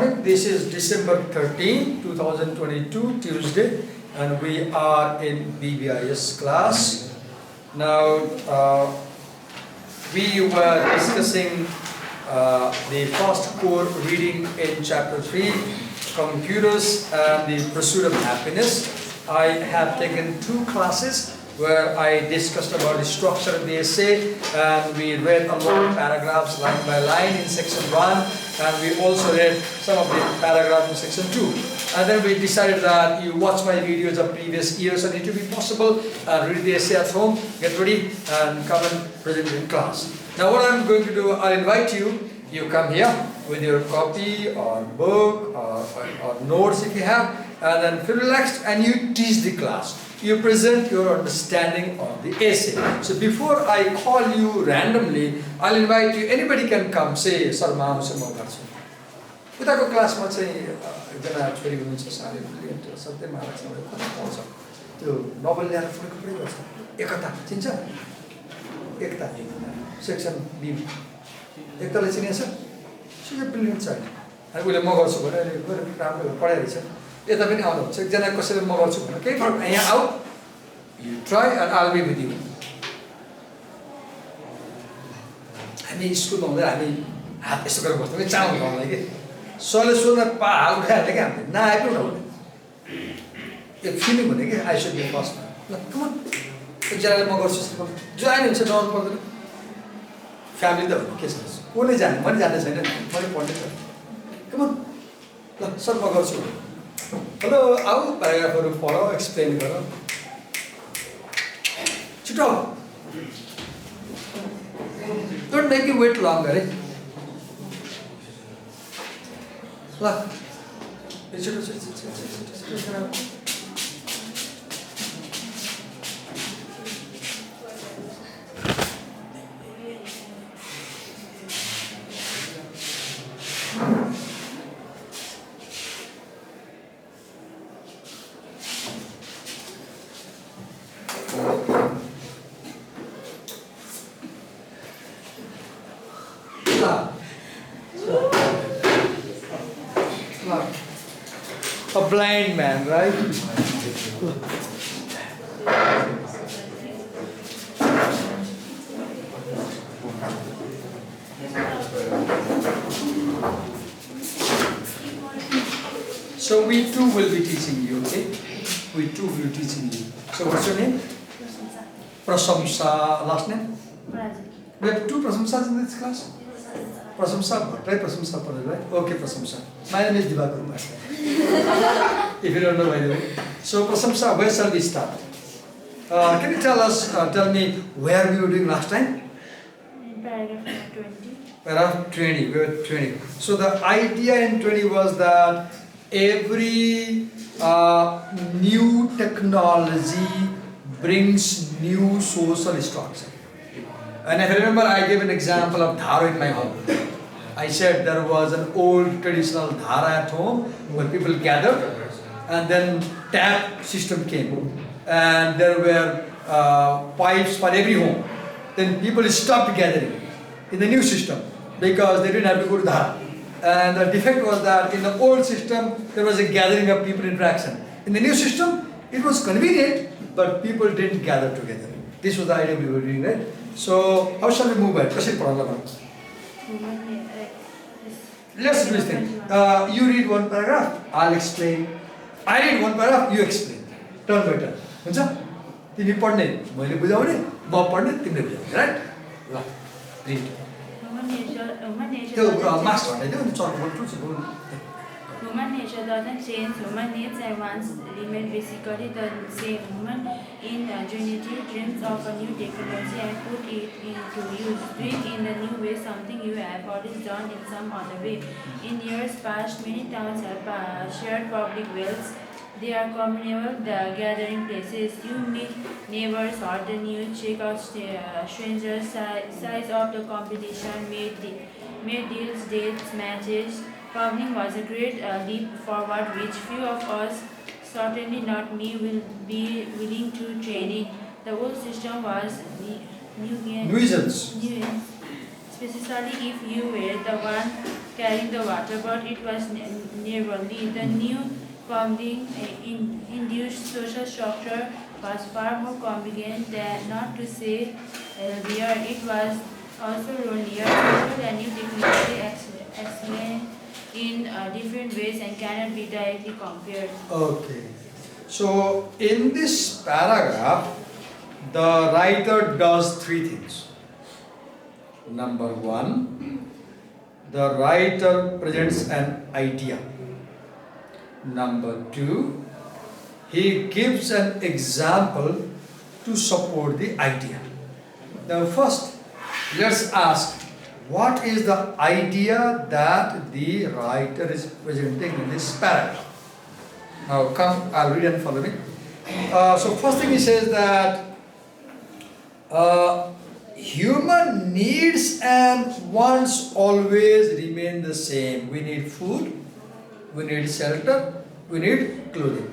morning. This is December 13, 2022, Tuesday, and we are in BBIS class. Now, we were discussing the first core reading in chapter 3, computers and the pursuit of happiness. I have taken 2 classes where I discussed about the structure of the essay, and we read a lot of paragraphs line by line in section 1, and we also read some of the paragraphs in section 2. And then we decided that you watch my videos of previous years, and it will be possible, read the essay at home, get ready, and come and present it in class. Now what I'm going to do, I'll invite you, you come here with your copy or book or notes if you have, and then feel relaxed and you teach the class. You present your understanding of the essay. So before I call you randomly, I'll invite you, anybody can come, say, Sir, Ma'am, Sir, Ma'am, Sir. Without a class, much say, then I'm very good, something also. To novel, they are for Ekata, Chincha, Ekta, section B. Ekta, let's say, she's a brilliant child. I will have more also, but I will have you try and I'll be with you. I mean, school I mean, I so now I don't know. If feeling I should be first. Come on. Join in for family the cases. Only Jan, one Jan. Come on. Sir, hello, how paragraph follow, explain. Chito. Don't make you wait longer. Eh? A blind man, right? So we too will be teaching you, okay? We too will be teaching you. So what's your name? Prasamsa. Last name? We have 2 Prasamsas in this class? Prasamsa, try Prasamsa, right? Okay, Prasamsa. My name is Divakar. If you don't know, by the way. So Prasamsa, where shall we start? Can you tell me where we were doing last time? Paragraph 20. Paragraph 20, we were 20. So the idea in 20 was that every new technology brings new social structure. And I remember I gave an example of dhara in my home. I said there was an old traditional dhara at home where people gathered, and then tap system came, and there were pipes for every home. Then people stopped gathering in the new system because they didn't have to go to dhara. And the defect was that in the old system there was a gathering of people interaction. In the new system it was convenient, but people didn't gather together. This was the idea we were doing, right? So how shall we move ahead? Let's do this thing. You read one paragraph, I'll explain. I read one paragraph, you explain. Turn by turn. Timi padne, मैले बुझाउने, म पढ्ने, तिमीले बुझाउने, right? ल, read. Human nature doesn't change. Human needs and wants remain basically the same. Human ingenuity dreams of a new technology and put it into use. Doing in a new way something you have already done in some other way. In years past, many towns have shared public wells. They are communal gathering places. You meet neighbors, order you check out strangers, size of the competition, made deals, dates, matches. Farming was a great leap forward, which few of us, certainly not me, will be willing to trade in. The old system was nuisance, especially if you were the one carrying the water, but it was nearly. The new plumbing induced social structure was far more convenient than, not to say healthier. It was also lonelier. Social and new technology explain in different ways and cannot be directly compared. Okay. So in this paragraph, the writer does three things. Number one, the writer presents an idea. Number two, he gives an example to support the idea. Now first, let's ask, what is the idea that the writer is presenting in this paragraph? Now come, I'll read and follow me. So first thing he says that human needs and wants always remain the same. We need food, we need shelter, we need clothing.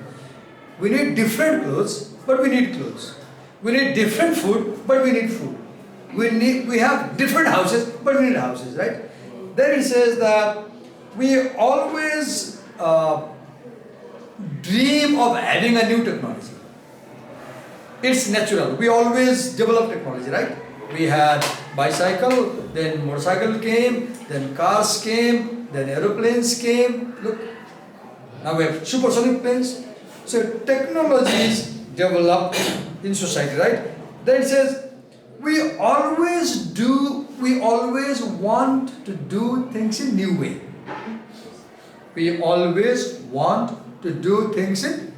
We need different clothes, but we need clothes. We need different food, but we need food. We have different houses, but we need houses, right? Then it says that we always dream of having a new technology. It's natural. We always develop technology, right? We had bicycle, then motorcycle came, then cars came, then aeroplanes came. Look, now we have supersonic planes. So technologies develop in society, right? Then it says, we always want to do things in new way. We always want to do things in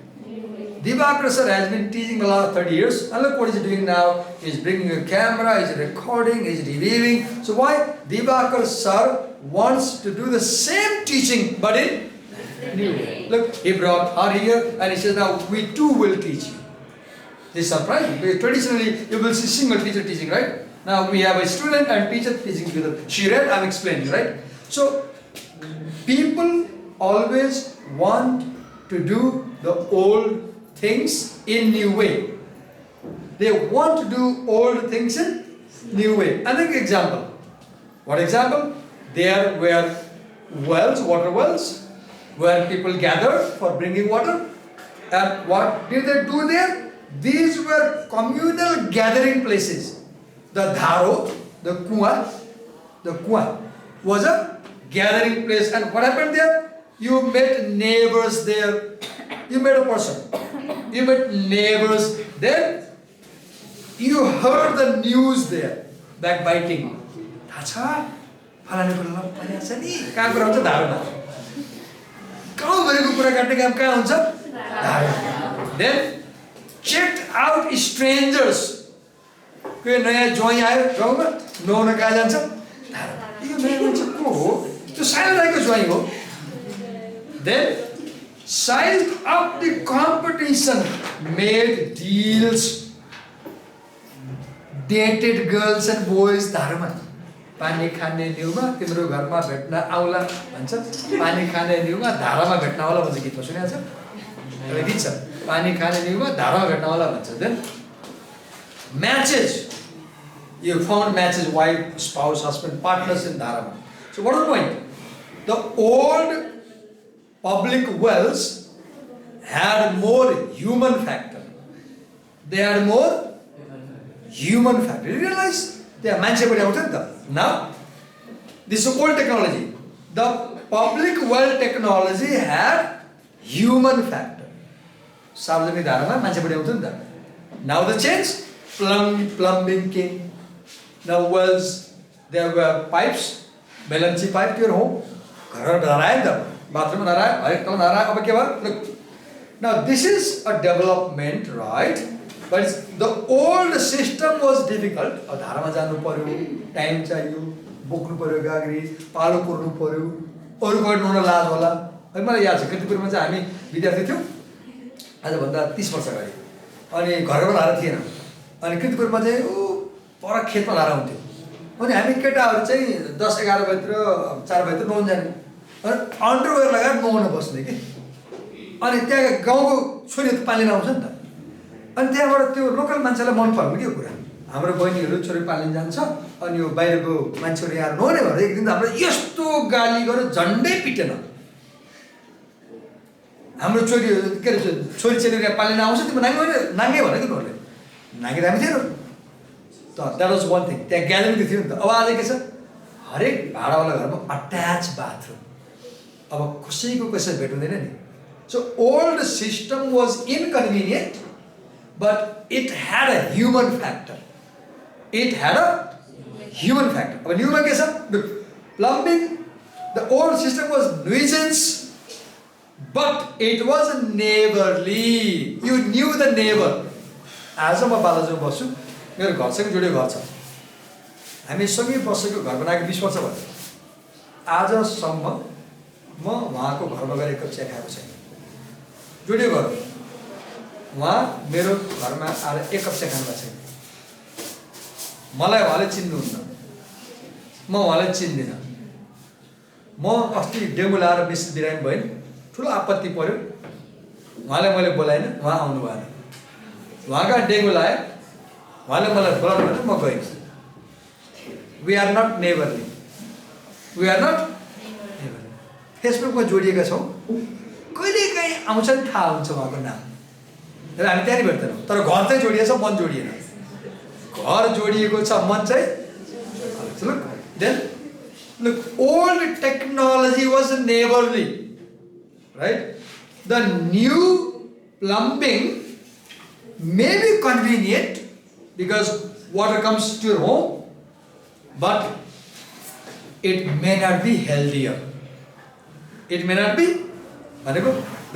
Divakar sir has been teaching the last 30 years, and look what he's doing now. He's bringing a camera, he's recording, he's reviewing. So why? Divakar sir wants to do the same teaching, but in new way. Look, he brought her here, and he says, now we too will teach you. This is surprising, because traditionally you will see single teacher teaching, right? Now we have a student and teacher teaching together. She read, I'm explaining, right? So people always want to do the old things in new way. They want to do old things in new way. Another example. What example? There were wells, water wells, where people gathered for bringing water. And what did they do there? These were communal gathering places. The dharo, the kuwa was a gathering place. And what happened there? You met neighbors there. You met a person. You met neighbors. Then you heard the news there. Backbiting. Then checked out strangers. Then sized up the competition, made deals, dated girls and boys. पानी खाने pneuma तिम्रो घरमा भेट्न आउला भन्छ पानी खाने pneuma धारामा भेट्न आउला भन्छ गीतमा सुनेको छ एउटा गीत छ पानी खाने न्यूमा धारामा भेट्न आउला भन्छ then matches you found matches wife spouse husband partners in dharama. So what is the point? The old public wells had more human factor. They had more human factor. You realize they are manchester. Now, this is old technology. The public well technology had human factor. Now the change, plumbing came. Now wells, there were pipes, Melanchi pipe to your home. Bathroom. Look. Now this is a development, right? But the old system was difficult. Time चाहियो, बोक्नु पर्यो गागरी, पालो पुर्नु पर्यो, अरु गर्नु न लाज होला। है मलाई याद छ कृतिपुरमा चाहिँ हामी विद्यार्थी थियौं आज भन्दा 30 वर्ष अगाडि। अनि घरमा लाएर थिएन। अनि कृतिपुरमा चाहिँ पर खेतमा लाएर हुन्थ्यो। अनि हामी केटाहरु चाहिँ 10 11 बजेतिर 4 बजेतिर नुहाउन जाने। अनि अन्डरवेयर लगाएर नुहाउन बस्ने के। अनि त्यहाँ गाउँको छोरीहरु पानी लाउँछ नि त। अनि त्यहाँबाट त्यो लोकल मान्छेलाई मन पर्ने के कुरा। हाम्रो बहिनीहरू छोरी पाल्न जान्छ अनि यो बाहिरको मान्छेहरू यहाँ नहुने भएर एक दिन त हाम्रो यस्तो गाली गर्यो झन्डै पिटेन हाम्रो छोरीहरू के अरे छोरी चेलीहरू यहाँ पाल्न आउँछ तिम्रो नाङ्गे भनेको उनीहरूले नाङ्गे दामी थिएन त द्याट वाज वान थिङ त्यहाँ ग्यादरिङ थियो नि त अब आज के छ हरेक भाडावाला घरमा अट्याच बाथरुम अब कसैको कसै भेट हुँदैन नि so old system was inconvenient but it had a human factor अब न्युमा के छ plumbing the old system was nuisance but it was neighbourly you knew the neighbour आज म बालाजुमा बस्छु मेरो घरसँग जोडिएको घर छ हामी सँगै बसेको घर बनाएको 20 वर्ष भयो आजसम्म म उहाँको घरमा गएर एक कप चिया खाएको छैन जोडिएको घर उहाँ मेरो घरमा आएर एक कप चिया खानुभएको छैन मलाई उहाँले चिन्नुहुन्न म उहाँलाई चिन्दिनँ म अस्ति डेङ्गु लाएर बिरामी भएँ ठुलो आपत्ति पर्यो उहाँलाई मैले बोलाएन उहाँ आउनु भएन उहाँ कहाँ डेङ्गु लायो उहाँले मलाई बोलाउनु भने म गएँ वी आर नट नेबरली फेसबुकमा जोडिएका छौँ कहिलेकाहीँ आउँछ नि थाहा हुन्छ उहाँको नाम र हामी त्यहाँनिर भेट्दैनौँ तर घर चाहिँ जोडिएको छ मन जोडिएन घर जोडिएको छ मन चाहिँ look old technology was neighborly right the new plumbing may be convenient because water comes to your home but it may not be healthier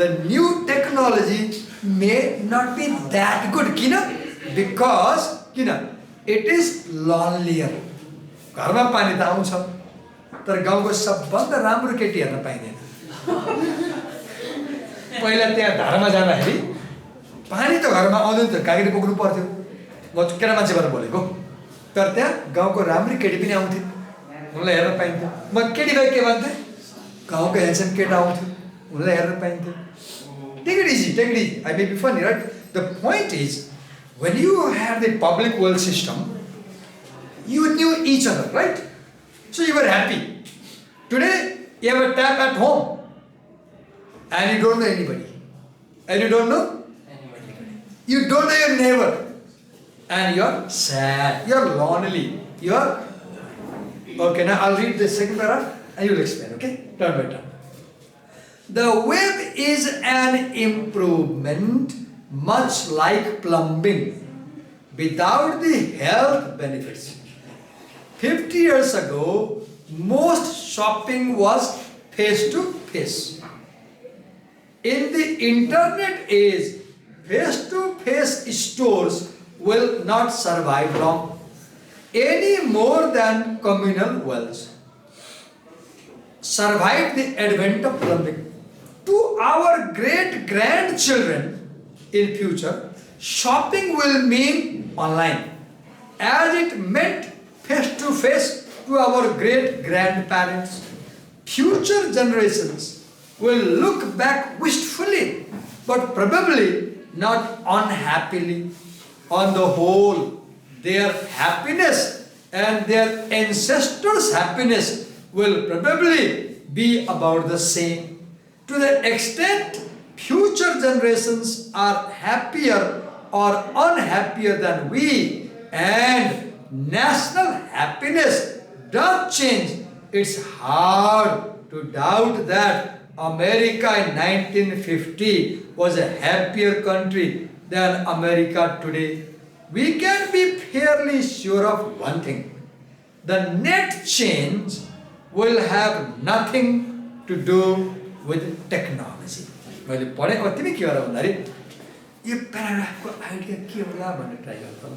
the new technology may not be that good because it is lonelier घरमा पानी त आउँछ तर गाउँको सबभन्दा राम्रो केटी हेर्न पाइँदैन पहिला त्यहाँ धारामा जाँदाखेरि पानी त घरमा आउँदैन थियो गाडी बोक्नु पर्थ्यो म केटा मान्छेबाट बोलेको तर त्यहाँ गाउँको राम्रो केटी पनि आउँथ्यो उनलाई हेर्न पाइन्थ्यो म केटीलाई के भन्थेँ गाउँको ह्यान्डसम केटा आउँथ्यो उनलाई हेर्न पाइन्थ्यो take it easy I may be funny right the point is when you have the public well system you knew each other right so you were happy today you have a tap at home and you don't know anybody you don't know your neighbor and you're sad you're lonely you're okay now I'll read the second paragraph and you'll explain okay turn by turn the web is an improvement much like plumbing without the health benefits 50 years ago most shopping was face to face in the internet age face to face stores will not survive long any more than communal wells survived the advent of plumbing to our great grandchildren in future shopping will mean online as it meant face to face to our great grandparents future generations will look back wistfully but probably not unhappily on the whole their happiness and their ancestors happiness will probably be about the same to the extent future generations are happier or unhappier than we and national happiness does change it's hard to doubt that America in 1950 was a happier country than America today we can be fairly sure of one thing the net change will have nothing to do with technology मैले पढेँ अब तिमी के गर भन्दाखेरि यो प्याराग्राफको idea के होला भन्ने ट्राई गर्छौ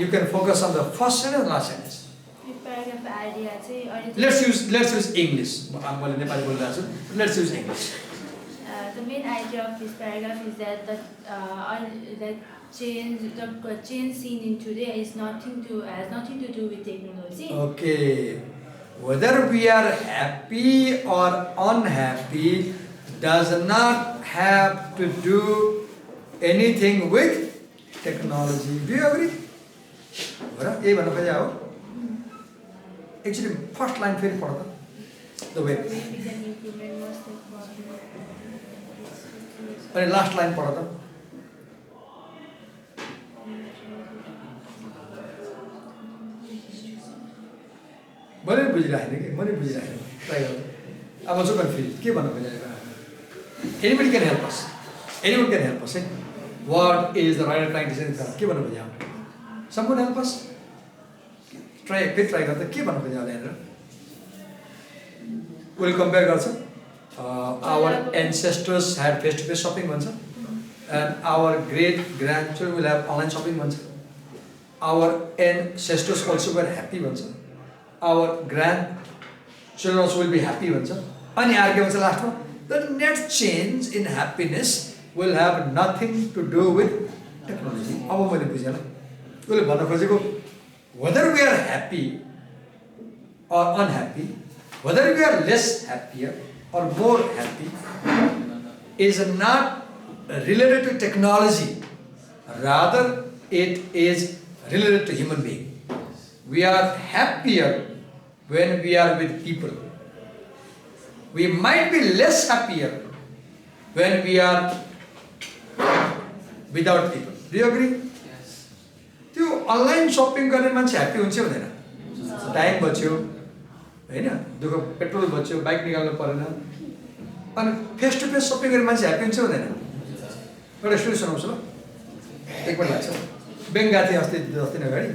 you can focus on the first sentence and last sentence let's use English मैले नेपाली बोलिरहेको छु let's use English the main idea of this paragraph is that the change seen in today has nothing to do with technology okay whether we are happy or unhappy does not have to do anything with technology. Do you agree? हो र यही भन्नु खोजे हो actually first line फेरि पढ्दा the way अनि last line पढ्दा मैले बुझिरहेको कि मैले बुझिरहेको ट्राई गर्नु अब जो कन्फ्युज के भन्नु खोजेको anybody can help us anyone can help us what is the writer trying to say के भन्नु खोज्यो someone help us try गर्दा के भन्नु खोज्यो होला हेरेर we'll compare गर्छ our ancestors had face to face shopping भन्छ and our great grandchildren will have online shopping भन्छ our ancestors also were happy भन्छ our grandchildren also will be happy भन्छ अनि अर्को भन्छ लास्टमा the net change in happiness will have nothing to do with technology अब मैले बुझेँ ल उसले भन्न खोजेको whether we are happy or unhappy whether we are less happier or more happy is not related to technology rather it is related to human being we are happier when we are with people we might be less happier when we are without people do you agree yes त्यो online shopping गर्ने मान्छे happy हुन्छ हुँदैन time बच्यो हैन दुःख petrol बच्यो bike निकाल्नु परेन अनि face to face shopping गर्ने मान्छे ह्याप्पी हुन्छ हुँदैन एउटा स्टोरी सुनाउँछु ल एकपल्ट लाग्छ ब्याङ्क गएको थिएँ अस्ति दिन अगाडि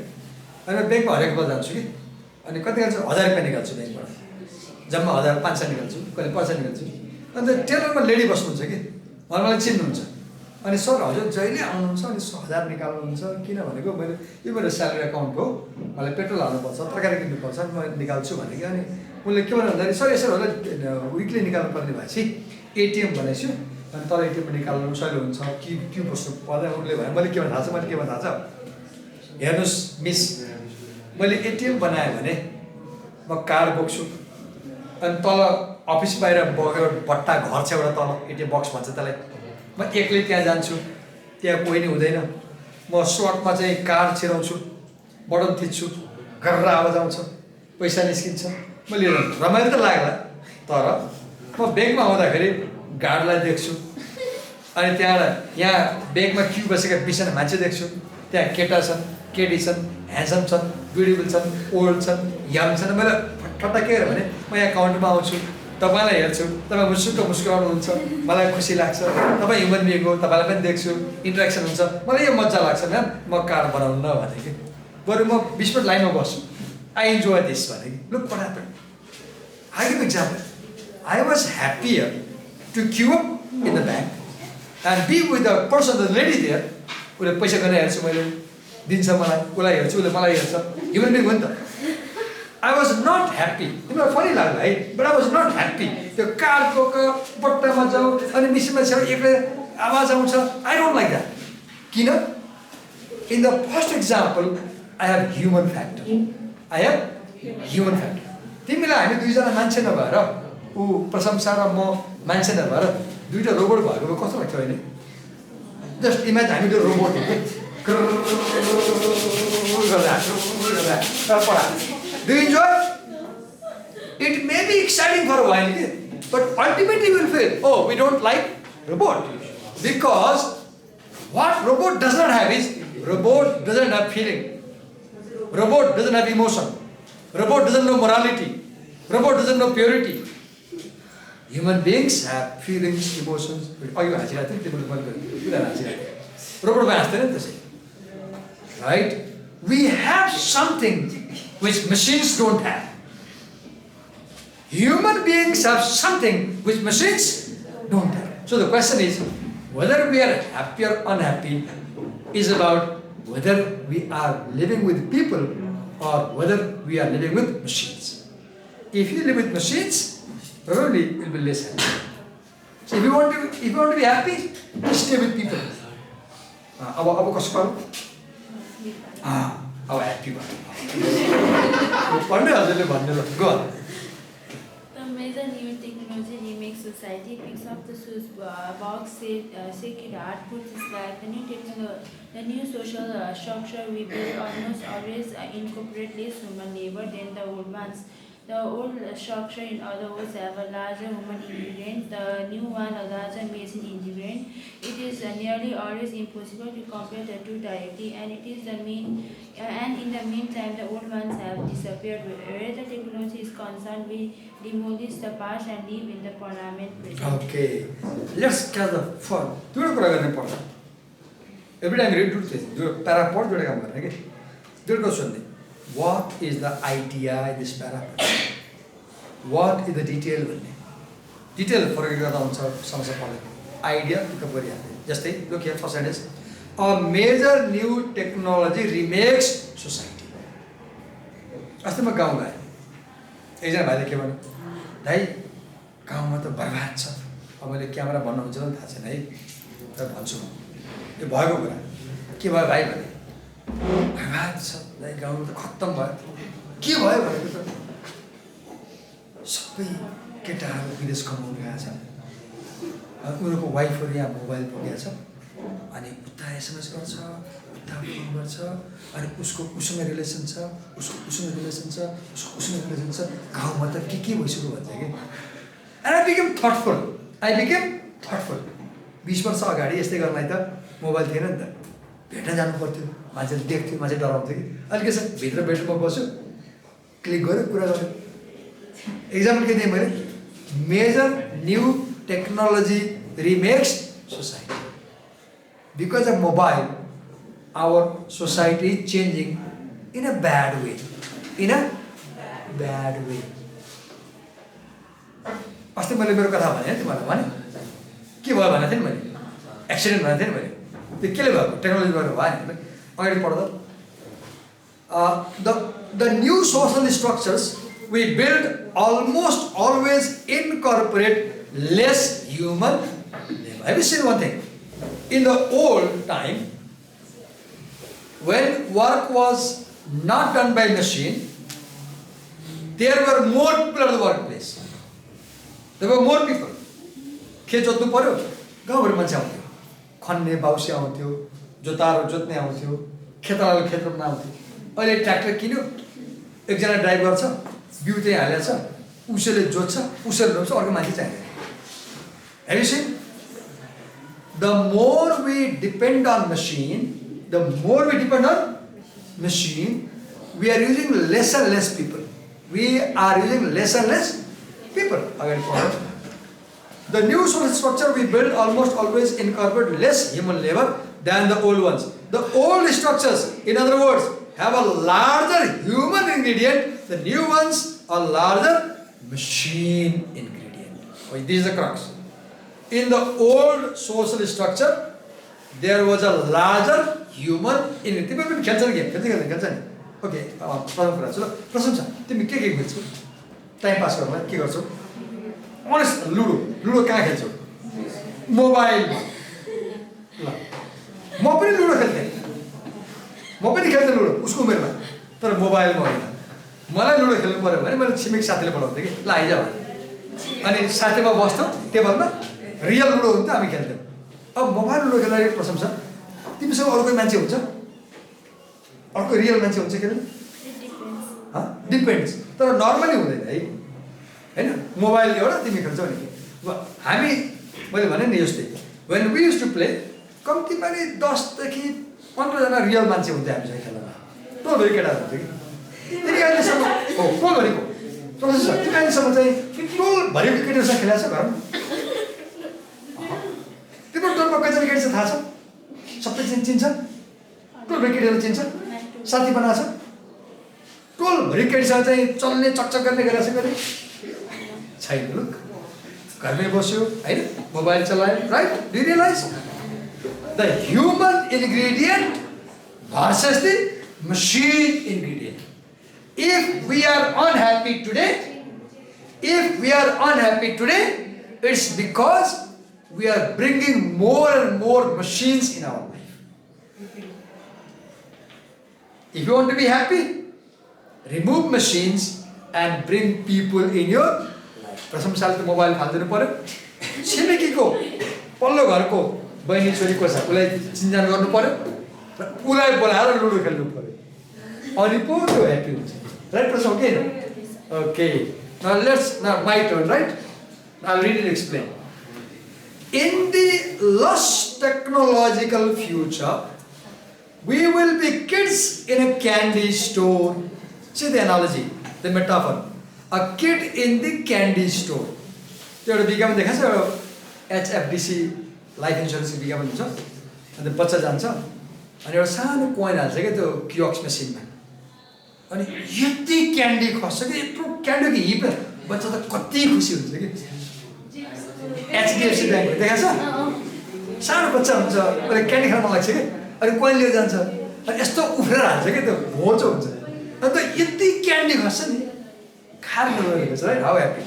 अनि ब्याङ्कमा हरेक बल जान्छु कि अनि कति गर्छु 1000 रुपियाँ निकाल्छु ब्याङ्कबाट जम्मा 1500 निकाल्छु कहिले 500 निकाल्छु अन्त टेलरमा लेडी बस्नुहुन्छ कि मलाई चिन्नुहुन्छ अनि सर हजुर जहिले आउनुहुन्छ अनि 1000 निकाल्नुहुन्छ किन भनेको मैले यो मेरो स्यालेरी अकाउन्ट हो मलाई पेट्रोल हाल्नुपर्छ तरकारी किन्नुपर्छ म निकाल्छु भने कि अनि उनले के भन्नु भन्दाखेरि सर यसो होला विकली निकाल्नु पर्ने भएपछि एटिएम बनाइछु अनि तर एटिएममा निकाल्नु सजिलो हुन्छ कि बस्नु पर्दा उनले भने मैले के भन्न थाहा छ मैले के भन्न थाहा छ हेर्नुहोस् मिस मैले एटिएम बनाएँ भने म कार्ड बोक्छु अनि तल अफिस बाहिर एउटा बट्टा घर छ एउटा तल एटिएम बक्स भन्छ त्यसलाई म एक्लै त्यहाँ जान्छु त्यहाँ कोही नि हुँदैन म सर्टमा चाहिँ कार्ड छिराउँछु बटन थिच्छु गर्र आवाज आउँछ पैसा निस्किन्छ म लिएर रमाइलो त लाग्ला तर म ब्याङ्कमा आउँदाखेरि गार्डलाई देख्छु अनि त्यहाँबाट यहाँ ब्याङ्कमा क्यु बसेका 20 मान्छे देख्छु त्यहाँ केटा छन् केटी छन् ह्यान्डसम छन् ब्युटिफुल छन् ओल्ड छन् यङ छन् मैले ठट्टा के गरेँ भने म यहाँ काउन्टरमा आउँछु तपाईँलाई हेर्छु तपाईँ मुस्कुक्क मुस्कुराउनुहुन्छ मलाई खुसी लाग्छ तपाईँ ह्युमन बिङ हो तपाईँलाई पनि देख्छु इन्ट्रेक्सन हुन्छ मलाई यो मजा लाग्छ म्याम म कार्ड बनाउनु भने कि बरु म 20 मिनट लाइनमा बस्छु आई इन्जोय दिस भने कि look what happen I give example I was happier to queue up in the bank and be with the person the lady there उसले पैसा गरेर हेर्छु मैले दिन्छ मलाई उसलाई हेर्छु उसले मलाई हेर्छ ह्युमन बिङ हो नि त I was not happy. तिमीलाई फनी लाग्ला है but I was not happy. त्यो कारको बट्टामा जाऊ अनि मिसिनमा छेउ एक्लै आवाज आउँछ I don't like that. किन? In the first example I have human factor. I have human factor. तिमीलाई हामी दुईजना मान्छे नभएर ऊ प्रशंसा र म मान्छे नभएर दुईटा रोबोट भएको भए कस्तो लाग्थ्यो अहिले जस्ट इमेज हामी त्यो रोबोट हो Do you enjoy? It may be exciting for a while, but ultimately we will feel, oh, we don't like robot. Because what robot does not have is, robot doesn't have feeling. Robot doesn't have emotion. Robot doesn't know morality. Robot doesn't know purity. Human beings have feelings, emotions. Oh, you have robot, right? We have something which machines don't have. Human beings have something which machines don't have. So the question is, whether we are happy or unhappy is about whether we are living with people or whether we are living with machines. If you live with machines, probably you will be less happy. So if you want to be happy, stay with people. Our happy one. The major new technology remakes society, picks up the shoes box, shake it hard, puts his bag. The new social structure we build almost always incorporate less human labor than the old ones. The old structure, in other words, have a larger human ingredient, the new one a larger machine ingredient. It is nearly always impossible to compare the two directly, and in the meantime, the old ones have disappeared. Where the technology is concerned, we demolish the past and live in the permanent present. Okay, let's catch the fun. दुईवटा कुरा गर्ने पर्छ. Every time read two things. दुईवटा प्यारा पढ दुईवटा काम गर्ने के. दुईवटा सोध्ने. What is the idea in this paragraph? What is the detail भन्ने? Detail फरक गर्दा हुन्छ समस्या पर्दैन. Idea पिकअप गरिहाल्ने. जस्तै look here first sentence. A major new technology remakes society. अस्ति म गाउँ गएँ. एकजना भाइले के भन्यो? दाइ गाउँमा त बर्बाद छ. अब मैले क्यामेरा भन्नुहुन्छ भने थाहा छैन है. तर भन्छु म. यो भएको कुरा. के भयो भाइ भने? बर्बाद छ. दाइ गाउँमा त खत्तम भयो. के भयो भनेको त? सबै केटाहरू विदेश कमाउनु गएको छ. उनीहरूको वाइफहरू यहाँ मोबाइल पुगेको छ. अनि उता एसएमएस गर्छ, उता फोन गर्छ, अनि उसको उसँग रिलेसन छ, उसको उसँग रिलेसन छ, उसको उसँग रिलेसन छ. गाउँमा त के भइसक्यो भन्छ कि. And I became thoughtful. 20 वर्ष अगाडि यस्तै गर्नलाई त मोबाइल थिएन नि त. भेट्न जानु पर्थ्यो. मान्छेले देख्थ्यो, मान्छे डराउँथ्यो कि. अहिले के छ? भित्र बेडरुममा बस्यो, क्लिक गर्यो, कुरा गर्यो. एक्जाम्पल के दिएँ मैले? Major new technology remakes society. Because of mobile, our society is changing in a bad way. अस्ति मैले मेरो कथा भने तिमीलाई भने के भयो भनेको थिएँ नि मैले. एक्सिडेन्ट भनेको थिएँ नि मैले. त्यो केले भएको? टेक्नोलोजी भएको भयो नि. अगाडि पढ्दा the new social structures we build almost always incorporate less human labor. Have you seen one thing? In the old time, when work was not done by machine, there were more people at the workplace. There were more people. खेत जोत्नु पर्यो, गाउँभरि मान्छे आउँथ्यो. खन्ने बाउसी आउँथ्यो, जोतारो जोत्ने आउँथ्यो, खेतलाले खेत रोप्न आउँथ्यो. अहिले ट्र्याक्टर किन्यो, एकजना ड्राइभ गर्छ, बिउ चाहिँ हालेछ, उसैले जोत्छ, उसैले रोप्छ, अर्को मान्छे चाहिन्छ. Have you seen? The more we depend on machine, we are using less and less people. Again, the new social structure we build almost always incorporate less human labor than the old ones. The old structures, in other words, have a larger human ingredient. The new ones a larger machine ingredient. This is the crux. In the old social structure, there was a larger human ingredient. Okay, प्रश्न छ तिमी के खेल्छौ? Time pass गर्नलाई के गर्छौ? honest ludo कहाँ खेल्छौ? मोबाइलमा. ल म पनि लुडो खेल्थेँ. लुडो उसको उमेरमा. तर मोबाइलमा होइन. मलाई लुडो खेल्नु पर्यो भने मैले छिमेकी साथीले बोलाउँथेँ कि ल आइज भने. अनि साथीमा बस्थ्यौँ टेबलमा. रियल लुडो हुन्थ्यो हामी खेल्थ्यौँ. अब मोबाइल लुडो खेल्दाखेरि प्रश्न छ तिमीसँग अरू कोही मान्छे हुन्छ? अर्को रियल मान्छे हुन्छ कि डिपेन्ड्स. तर नर्मली हुँदैन है. हैन मोबाइल एउटा तिमी खेल्छौ नि. हामी मैले भने नि यस्तै when we used to play कम्तीमा नि 10 देखि 15 जना रियल मान्छे हुन्थ्यो हामीसँग खेल्न. टोलभरि केटाहरू हुन्थ्यो कि. तिमी अहिलेसम्म टोलभरिको प्रश्न छ तिमी अहिलेसम्म चाहिँ टोलभरिको केटाहरूसँग खेलेको छ घरमा? तिम्रो टोलमा कतिजना केटी छ थाहा छ? सबै चिन्छ? टोलभरि केटीहरू चिन्छ? साथी बनाएको छ? टोलभरि केटीसँग चाहिँ चल्ने चकचक गर्ने गरेको छ कहिले? छैन. लुक घरमै बस्यो हैन मोबाइल चलायो. Right? Do you realise the human ingredient versus the machine ingredient? If we are unhappy today, it's because we are bringing more and more machines in our life. If you want to be happy, remove machines and bring people in your life. प्रशंसाले त mobile फालिदिनु पर्यो। छिमेकीको पल्लो घरको बहिनी छोरी को छ उसलाई चिन्जान गर्नु पर्यो र उसलाई बोलाएर लुडो खेल्नु पर्यो, अनि पो त्यो ह्याप्पी हुन्छ। राइट प्रश्न हो कि होइन? Okay, now my turn, right? I'll read and explain. In the lush technological future, we will be kids in a candy store. See the analogy, the metaphor. A kid in the candy store. त्यो एउटा विज्ञापन देखाएको छ, एउटा HFDC life इन्सुरेन्सको विज्ञापन हुन्छ। अन्त बच्चा जान्छ अनि एउटा सानो कोइन हाल्छ क्या त्यो कियोस्क मेसिनमा, अनि यति क्यान्डी खस्छ कि यत्रो क्यान्डीको हिप, बच्चा त कति खुसी हुन्छ कि। HDFC ब्याङ्क देखाएको छ, सानो बच्चा हुन्छ, उसले क्यान्डी खान मन लाग्छ कि, अनि कोइन लिएर जान्छ, अनि यस्तो उफ्रेर हाल्छ कि त्यो घोचो हुन्छ, अन्त यति क्यान्डी खस्छ नि, खानु नगरेको छ। Right, how happy.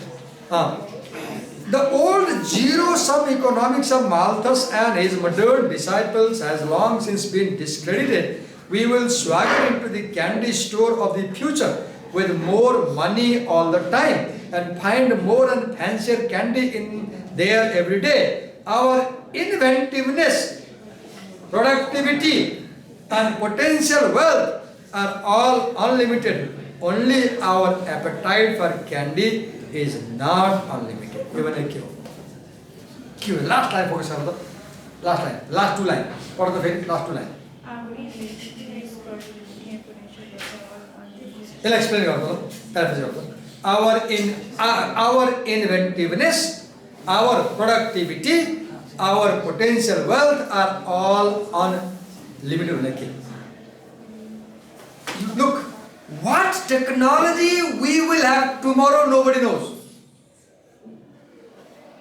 The old zero-sum economics of Malthus and his modern disciples has long since been discredited. We will swagger into the candy store of the future with more money all the time and find more and fancier candy in there every day. Our inventiveness, productivity, and potential wealth are all unlimited. Only our appetite for candy is not unlimited. Last line focus on the last line, last two line. What are the last two line? I'll explain our inventiveness, our productivity, our potential wealth are all unlimited. Look, what technology we will have tomorrow, nobody knows.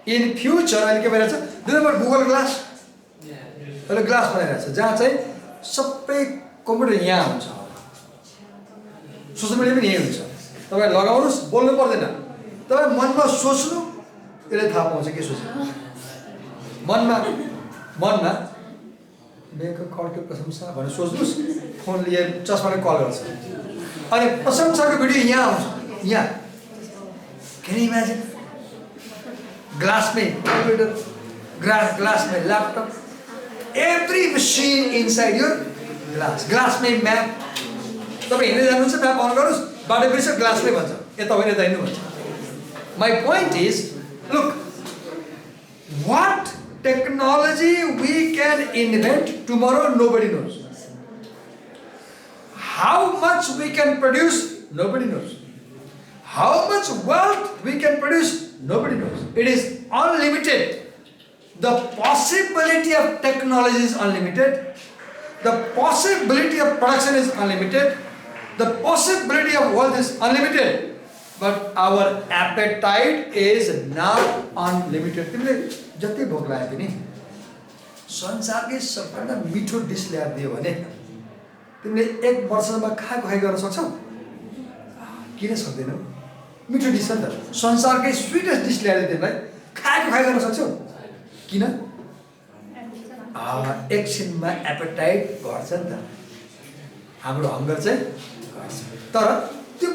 In future, I'll give it a do you remember Google Glass? A glass बनाइरहेछ जहाँ चाहिँ सबै computer यहाँ हुन्छ, social media पनि यही हुन्छ। तपाईँ लगाउनुस्, बोल्नु पर्दैन, तपाईँ मनमा सोच्नु, यसले थाहा पाउँछ के सोच्नु। मनमा मेरो कलको प्रशंसा भनेर सोच्नुस्, फोन लिए चस्माले कल गर्छ, अनि प्रशंसाको भिडियो यहाँ आउँछ, यहाँ। Can you imagine? Glass में computer, glass में laptop, every machine inside your glass में map. तपाईं हिँड्दै जानुहुन्छ, म्याप अन गर्नुस्, बाटो बिर्स्यो, ग्लासले भन्छ यता होइन यता हिँड्नु भन्छ। My point is, look, what technology we can invent tomorrow, nobody knows. How much we can produce, nobody knows. How much wealth we can produce, nobody knows. It is unlimited. The possibility of technology is unlimited. The possibility of production is unlimited. The possibility of wealth is unlimited. But our appetite is not unlimited. तिमीले जति भोक लाग्यो नि, संसारकै सबभन्दा मिठो dish ल्याएर दियो भने तिमीले एक वर्षमा खाइ गर्न सक्छौ? किन सक्दैनौ? मिठो डिस छ नि त, संसारकै स्वीटेस्ट डिस ल्याएर तिमीलाई खाइ गर्न सक्छौ? किन? एकछिनमा एपेटाइट घट्छ नि त, हाम्रो हङ्गर चाहिँ घट्छ, तर त्यो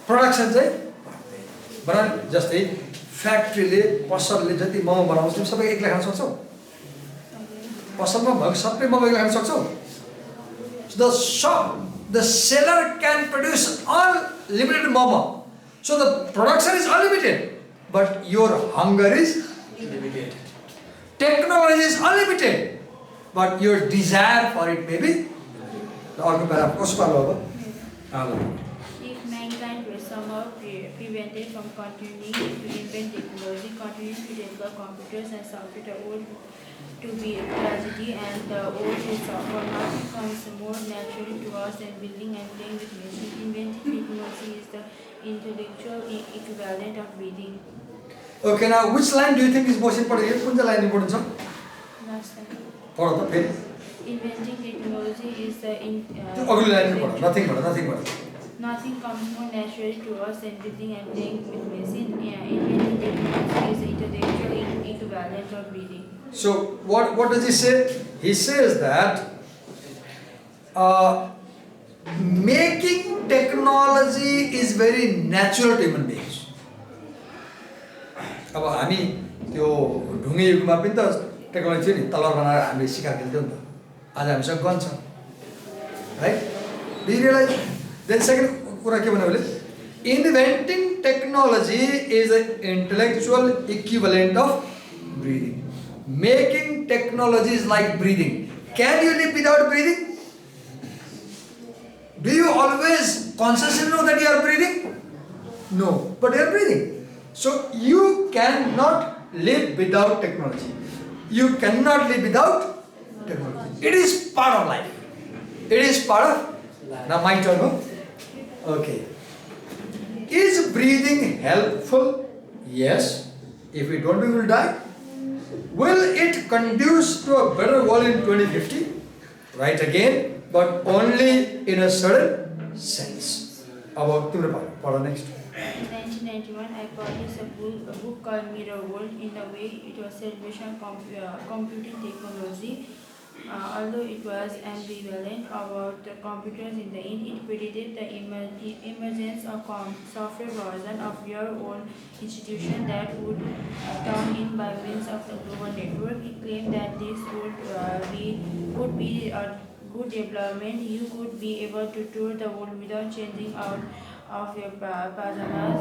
प्रोडक्सन चाहिँ बढ्दैन। जस्तै फ्याक्ट्रीले, पसलले जति मोमो बनाउँछ तिमी सबै एक्लै खान सक्छौ? पसलमा भएको सबै मोमो एक्लै खान सक्छौ? The seller can produce unlimited momo. So the production is unlimited, but your hunger is limited. Technology is unlimited, but your desire for it may be. If mankind were somehow prevented from continuing to invent technology, continuing to develop computers and software, old to be a tragedy, and the old to suffer. Nothing comes more naturally to us than building and playing with machines. Inventing technology is the intellectual equivalent of breathing. Okay, now which line do you think is most important here? Which line important? Last line. For the Inventing technology is the nothing but. Nothing comes more naturally to us than breathing and playing with machines. Inventing technology is the intellectual equivalent of breathing. So what does he say? He says that making technology is very natural to human beings. अब हामी त्यो ढुङ्गे युगमा पनि त technology थियो नि, तलवार बनाएर हामीले शिकार खेल्थ्यौँ नि त। आज हामीसँग गन छ, right? Do you realize? Then second कुरा के भन्यो भने inventing technology is a intellectual equivalent of breathing. Making technology is like breathing. Can you live without breathing? Do you always consciously know that you are breathing? No, but you are breathing. So you cannot live without technology. You cannot live without technology. It is part of life. It is part of life. Now my turn, no? Okay. Is breathing helpful? Yes. If we don't, we will die. Will it conduce to a better world in 2050? Right again. But only in a certain sense. About Timur Pada next. In 1991, I published a book called Mirror World. In a way, it was celebration of computing technology. Although it was ambivalent about the computers in the end, it credited the emergence of software version of your own institution that would turn in by means of the global network. It claimed that this would be a good development. You would be able to tour the world without changing out of your pajamas.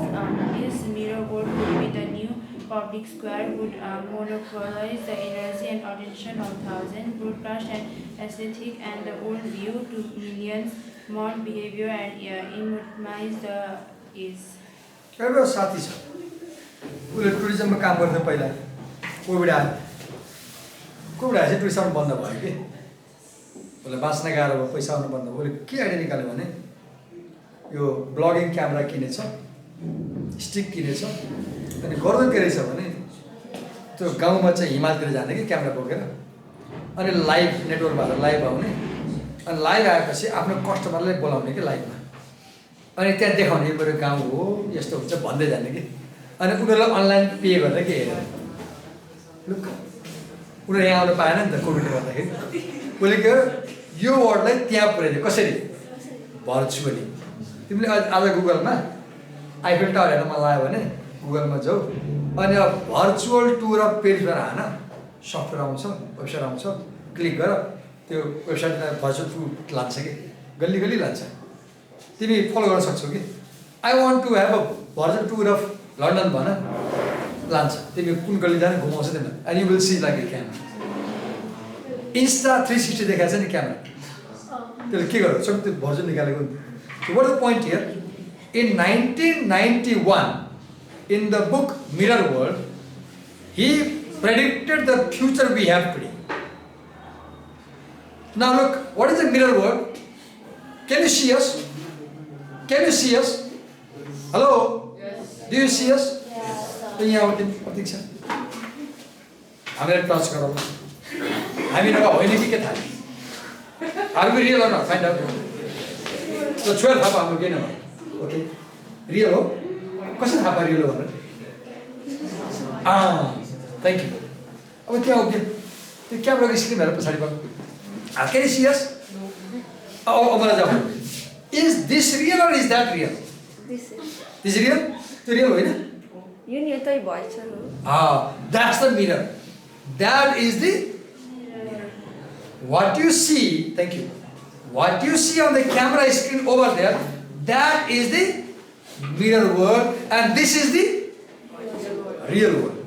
This mirror world would be the new public square, would monopolize the energy and attention of thousands, broadcast an aesthetic and the world view to millions, mold behavior and immortalize the is. एउटा साथी छ, उसले टुरिज्ममा काम गर्थ्यो पहिला. Covid आयो, चाहिँ tourism बन्द भयो कि. उसलाई बाँच्न गाह्रो भयो, पैसा आउनु बन्द भयो. उसले के आइडिया निकाल्यो भने यो ब्लगिङ क्यामेरा किनेछ, स्टिक किनेछ, अनि गर्दो के रहेछ भने त्यो गाउँमा चाहिँ हिमालतिर जाने कि क्यामेरा बोकेर, अनि लाइभ नेटवर्क भएर लाइभ आउने, अनि लाइभ आएपछि आफ्नो कस्टमरलाई बोलाउने कि लाइभमा, अनि त्यहाँ देखाउने मेरो गाउँ हो यस्तो हुन्छ भन्दै जाने कि. अनि उनीहरूलाई अनलाइन पे गरेर के हेरेर लुक उनीहरू यहाँ आउनु पाएन नि त कोभिडले गर्दाखेरि. उसले के यो वर्डलाई त्यहाँ पुऱ्याइदियो. कसरी? भर्चुअली. तिमीले आज गुगलमा आइफेल टावर हेर्न मन लाग्यो भने गुगलमा जाऊ, अनि अब भर्चुअल टुर अफ पेरिसबाट हान, सफ्टवेयर आउँछ, वेबसाइट आउँछ, क्लिक गर, त्यो वेबसाइटमा भर्चुअल टुर लान्छ कि गल्ली गल्ली लान्छ. तिमी फलो गर्न सक्छौ कि I want to have a virtual tour of London भन, लान्छ. तिमी कुन गल्ली जाने घुमाउँछ तिमीलाई, and you will see like a camera. Insta 360 देखाएको छ नि क्यामेरा, त्यसले के गर्छ त्यो भर्चुअल निकालेको. So what is the point here? In 1991, in the book Mirror World, he predicted the future we have today. Now look, what is the mirror world? Can you see us? Can you see us? Hello? Yes. Do you see us? Yes. यहाँ प्रतीक्षा हामीलाई touch गरौँ. हामी नभए होइन कि के थाहा? Are we real or not? Find out. So 12 थाहा हाम्रो केही नभए. Okay. Real हो? कसरी थाहा रियल हो भनेर? Thank you. अब त्यहाँ हो त्यो क्यामेराको स्क्रिन हेरेर पछाडि भयो. Can you see us? मलाई जाऊ. Is this real or is that real? This is real? त्यो रियल होइन? यो नि यतै भएछ हो. That's the mirror. That is the what you see. Thank you. What you see on the camera screen over there, that is the mirror world, and this is the real world.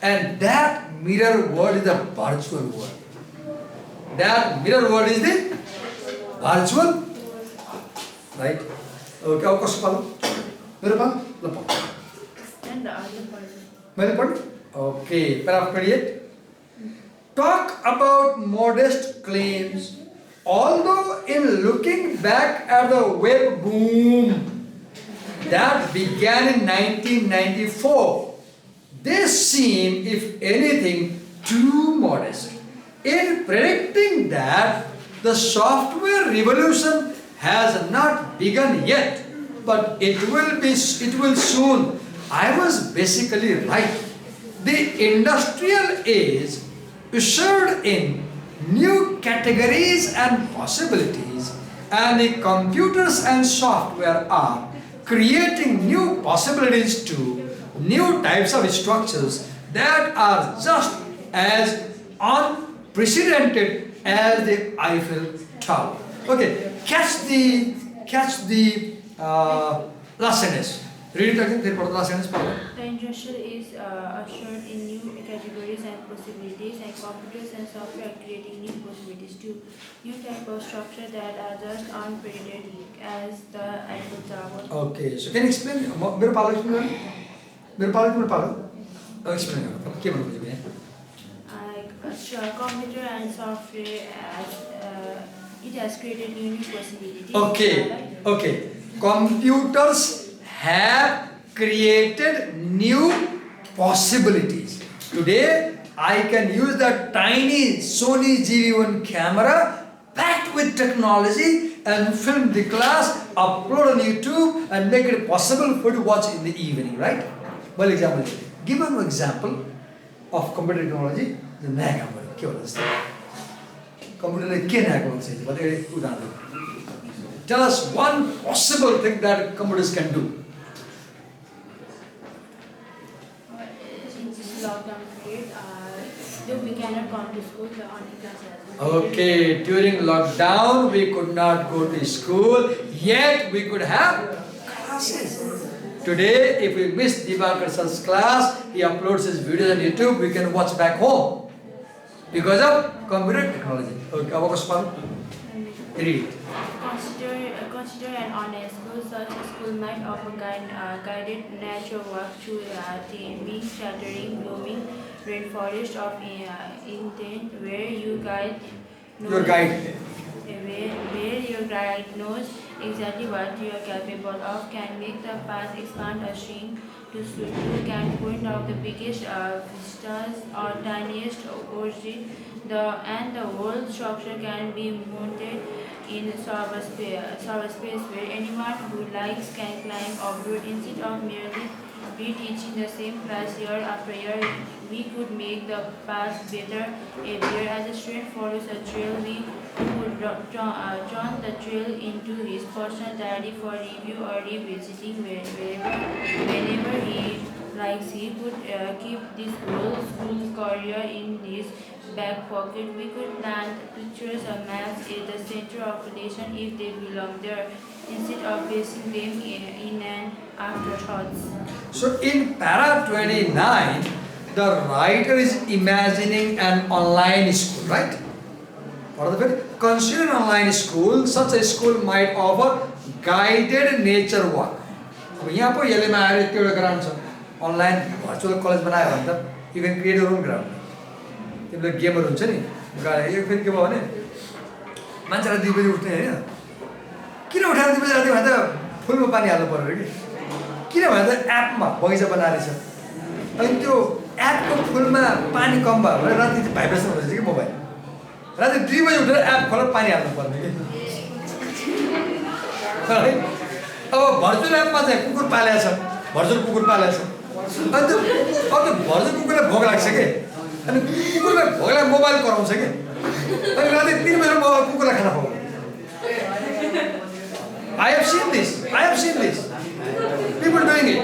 And that mirror world is the virtual world. That mirror world is the virtual, right? Okay, अब कसो पालो? मेरो पालो? ल पालो. And the other part. मैले पढ्नु? Okay, paragraph 28. Talk about modest claims. Although in looking back at the web boom that began in 1994, they seem, if anything, too modest. In predicting that the software revolution has not begun yet, but it will soon. I was basically right. The industrial age ushered in new categories and possibilities, and the computers and software are creating new possibilities too. new types of structures that are just as unprecedented as the Eiffel Tower. Okay, catch the last sentence. Read it again. The last sentence. The industrial is ushered in new categories and possibilities, and computers and software are creating new possibilities too. New type of structure that are just unprecedented as the Eiffel Tower. Okay, so can you explain? मेरे पालो explain. Explain. क्या बोलूँ मुझे? Computer and software it has created new possibilities. Okay. Computers have created new possibilities. Today, I can use the tiny Sony GV1 camera packed with technology and film the class, upload on YouTube, and make it possible for you to watch in the evening, right? Well, example. Give an example of computer technology. The नया काम करें क्या बोलते हैं? Computer ने क्या नया काम किया? बताइए उदाहरण. Tell us one possible thing that computers can do. In this lockdown period, though we cannot come to school, the online classes. Okay, during lockdown we could not go to school, yet we could have classes. Today, if we miss Divakar Sir's class, he uploads his videos on YouTube, we can watch back home because of computer technology. Okay, अब question read. Consider an online school. Such a school might offer guided natural work through taming, sheltering, blooming rainforest of intent, where your guide knows exactly what you are capable of, can make the path expand a stream to suit you, can point out the biggest vistas or tiniest orchid, and the whole structure can be mounted in cyberspace where anyone who likes can climb upward. Instead of merely reteaching the same class year after year, we could make the past better every year. As a student follows a trail, we could turn the trail into his personal diary for review or revisiting whenever he likes. He could keep this whole school career in his back pocket. We could plant pictures or maps at the center of a nation if they belong there, instead of placing them in an afterthoughts. So in para 29, the writer is imagining an online school, right? Consider an online school. Such a school might offer guided nature walk. अब यहाँ पर ये ले मैं आया रहती हूँ ground से online virtual college बनाया हुआ था. You can create your own ground. तिमीले गेमर हुन्छ नि गाडी यो फेरि के भयो भने मान्छेलाई 2 बजे उठ्ने हैन किन उठाएर 2 बजे राति भन्दा फुलमा पानी हाल्नु पर्यो कि किन भन्दा एपमा बगैँचा बनाएर छ अनि त्यो एपको फुलमा पानी कम भयो भने राति भाइब्रेसन हुन्छ कि मोबाइल राति 2 बजे उठेर एप खोलेर पानी हाल्नु पर्ने कि अब भर्चुअल एपमा चाहिँ कुकुर पालेको छ भर्चुअल कुकुर पालेको छ अनि त्यो भर्चुअल कुकुरलाई भोक लाग्छ के अनि कुकुरलाई भोकलाई मोबाइल कराउँछ के अनि राति 3 बजे कुकुरलाई खाना खुवाउँछ. I have seen this. People doing it,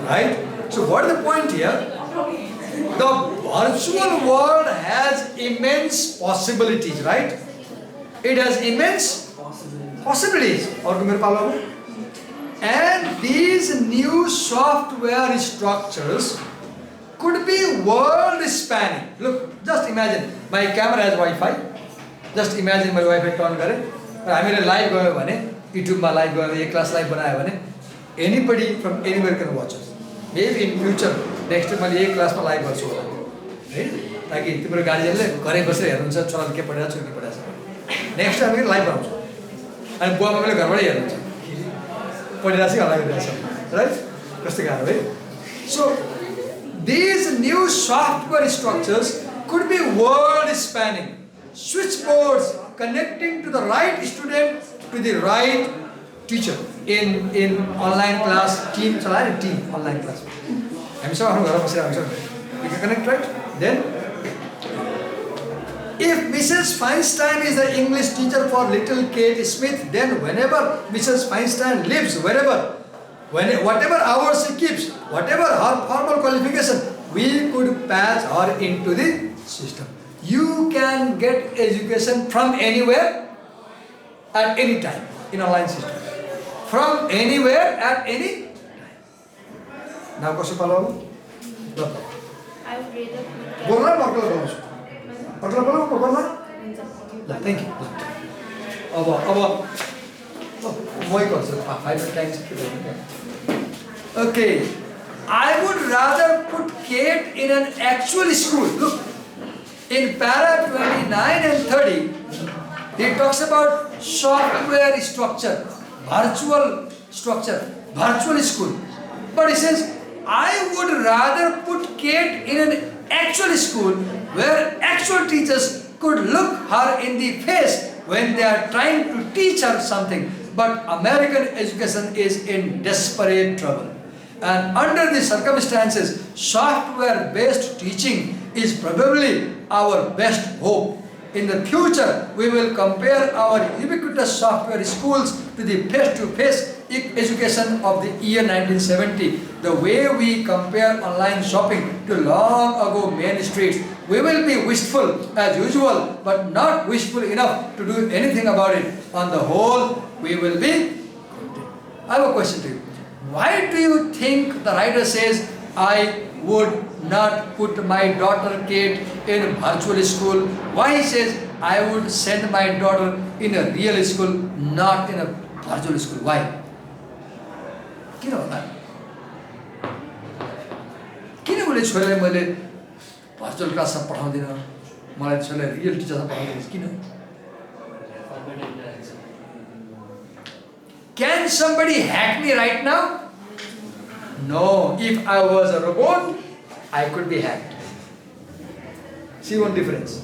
right? So what is the point here? The virtual world has immense possibilities, right? It has immense possibilities. And these new software structures could be world spanning. Look, just imagine my camera has Wi-Fi. Just imagine my Wi-Fi turn gare. हामीले live गयो भने YouTube मा live गयो एक class live बनायो भने anybody from anywhere can watch us. Maybe in future next time मैले एक क्लास मा live गर्छु होला. है ताकि तिम्रो गार्जियनले घरै बसेर हेर्नुहुन्छ छोराले के पढाएको छ के पढाएको छ. नेक्स्ट टाइम हामी लाइभ आउँछ. अनि बुवा आमाले घरबाट हेर्नुहुन्छ. पढिरहेछ कि हल्ला गरिरहेछ. राइट? कस्तो गाह्रो है. So these new software structures could be world spanning. Switchboards connecting to the right student to the right teacher in online class team online class. I'm sorry, we can connect, right? Then if Mrs. Feinstein is the English teacher for little Kate Smith, then whenever Mrs. Feinstein lives, whatever hours she keeps, whatever her formal qualification, we could patch her into the system. You can get education from anywhere at any time in online system. From anywhere at any time. Now, question follow. I would rather put Bolna thank you. Okay. I would rather put Kate in an actual school. Look, in para 29 and 30, he talks about software structure, virtual structure, virtual school. But he says, I would rather put Kate in an actual school where actual teachers could look her in the face when they are trying to teach her something. But American education is in desperate trouble. And under these circumstances, software-based teaching is probably our best hope. In the future, we will compare our ubiquitous software schools to the face-to-face education of the year 1970. The way we compare online shopping to long ago main streets. We will be wistful as usual, but not wistful enough to do anything about it. On the whole, we will be content. I have a question to you. Why do you think the writer says, I would not put my daughter Kate in virtual school? Why he says, I would send my daughter in a real school, not in a virtual school? Why? You know that. किन बोले छोरीलाई मैले virtual क्लासमा पठाउँदिनँ, मलाई छोरीलाई real टिचरमा पठाउँदिनँ किन? Can somebody hack me right now? No. If I was a robot, I could be hacked. See one difference.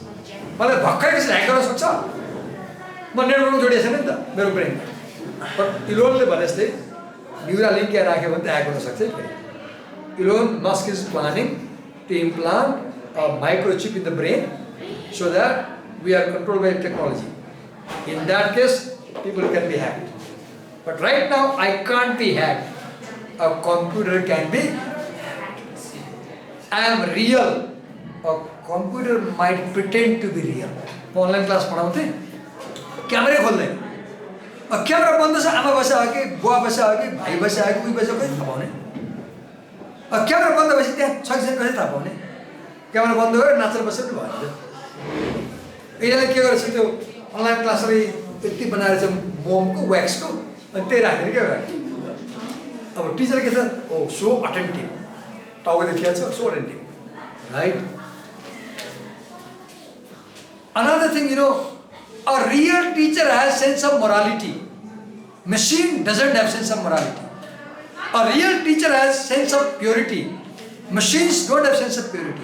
मलाई भक्कै कसैले ह्याक गर्न सक्छ? म नेटवर्कमा जोडिएको छैन नि त मेरो ब्रेन. बट इलोनले भने जस्तै न्युरालिङ्क यहाँ राख्यो भने त ह्याक गर्न सक्छ है. Elon Musk is planning to implant a microchip in the brain so that we are controlled by technology. In that case, people can be hacked. But right now, I can't be hacked. A computer can be hacked. I am real. A computer might pretend to be real. Online class पढ़ाऊँ कैमरे खोल दें. Camera बंद से आमा बसा आके, बुआ बसा आके, भाई बसा आके, कोई बसा कोई थापाउने. क्यामेरा बन्द भएपछि त्यहाँ सक्सेस कसरी थाहा पाउने? क्यामेरा बन्द भयो नाचेर बसेर पनि भयो. यिनीहरूले के गरेछ त्यो अनलाइन क्लासले यति बनाएर चाहिँ मोमको व्याक्सको अनि त्यही राखेर के गर्यो? अब टिचर के छ? Oh so attentive. टाउको देखिया छ so attentive. Right? Another thing, you know, a real teacher has sense of morality. Machine doesn't have sense of morality. A real teacher has sense of purity. Machines don't have sense of purity.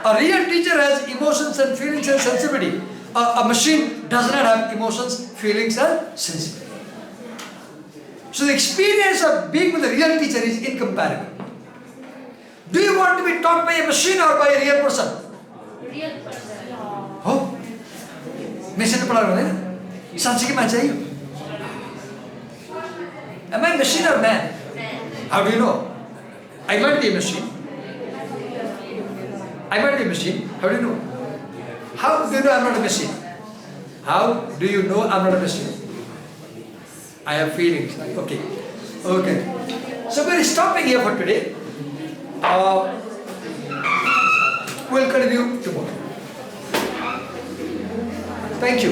A real teacher has emotions and feelings and sensibility. A machine does not have emotions, feelings and sensibility. So the experience of being with a real teacher is incomparable. Do you want to be taught by a machine or by a real person? real person. Oh? Machine to पढ़ा रहे हैं? सांची की मांझा ही. Am I a machine or man? How do you know? I might be a machine. I might be a machine. How do you know? How do you know I'm not a machine? How do you know I'm not a machine? I have feelings. Okay. Okay. So we're stopping here for today. We'll continue tomorrow. Thank you.